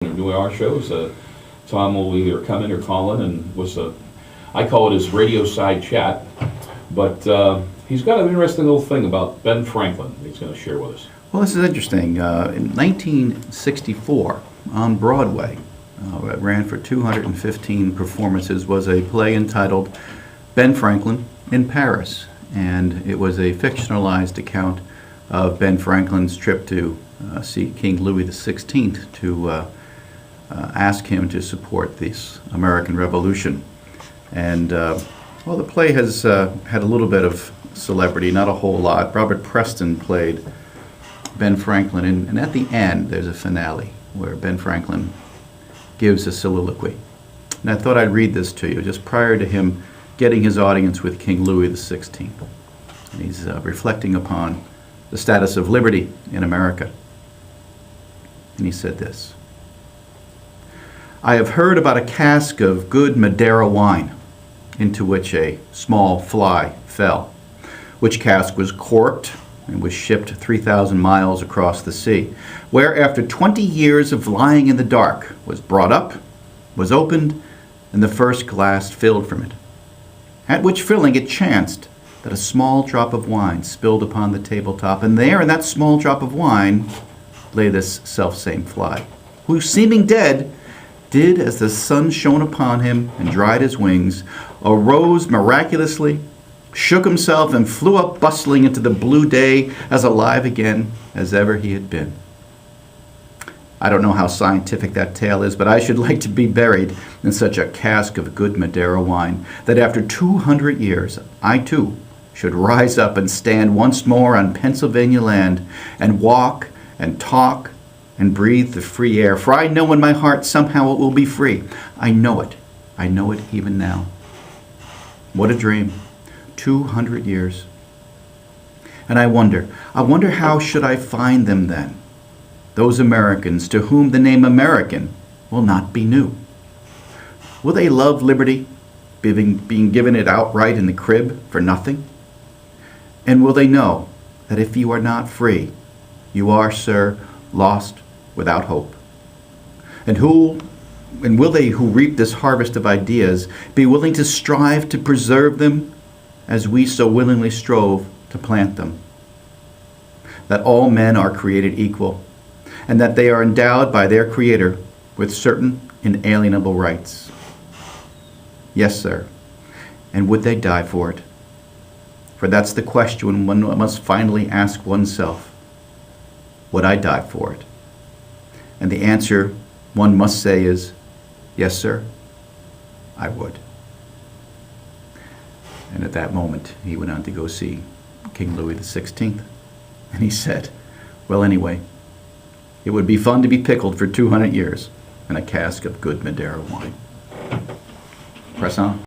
doing our shows. Tom will either come in or call in, and I call it his radio side chat, but he's got an interesting little thing about Ben Franklin he's going to share with us. Well, this is interesting. In 1964, on Broadway, it ran for 215 performances, was a play entitled Ben Franklin in Paris, and it was a fictionalized account of Ben Franklin's trip to see King Louis XVI to ask him to support this American Revolution. And well, the play has had a little bit of celebrity, not a whole lot. Robert Preston played Ben Franklin, and at the end there's a finale where Ben Franklin gives a soliloquy. And I thought I'd read this to you just prior to him getting his audience with King Louis XVI. And he's reflecting upon the status of liberty in America. And he said this: "I have heard about a cask of good Madeira wine into which a small fly fell, which cask was corked and was shipped 3,000 miles across the sea, where after 20 years of lying in the dark was brought up, was opened, and the first glass filled from it. At which filling it chanced that a small drop of wine spilled upon the tabletop, and there in that small drop of wine lay this selfsame fly, who, seeming dead, did as the sun shone upon him and dried his wings, arose miraculously, shook himself, and flew up bustling into the blue day, as alive again as ever he had been." I don't know how scientific that tale is, but I should like to be buried in such a cask of good Madeira wine, that after 200 years I too should rise up and stand once more on Pennsylvania land, and walk and talk and breathe the free air. For I know in my heart somehow it will be free. I know it even now. What a dream. 200 years. And I wonder how should I find them then? Those Americans to whom the name American will not be new. Will they love liberty, being given it outright in the crib for nothing? And will they know that if you are not free, you are, sir, lost without hope? And will they who reap this harvest of ideas be willing to strive to preserve them as we so willingly strove to plant them? That all men are created equal, and that they are endowed by their Creator with certain inalienable rights. Yes, sir, and would they die for it? For that's the question one must finally ask oneself. Would I die for it? And the answer one must say is, yes, sir, I would. And at that moment, he went on to go see King Louis XVI. And he said, well, anyway, it would be fun to be pickled for 200 years in a cask of good Madeira wine. Press on.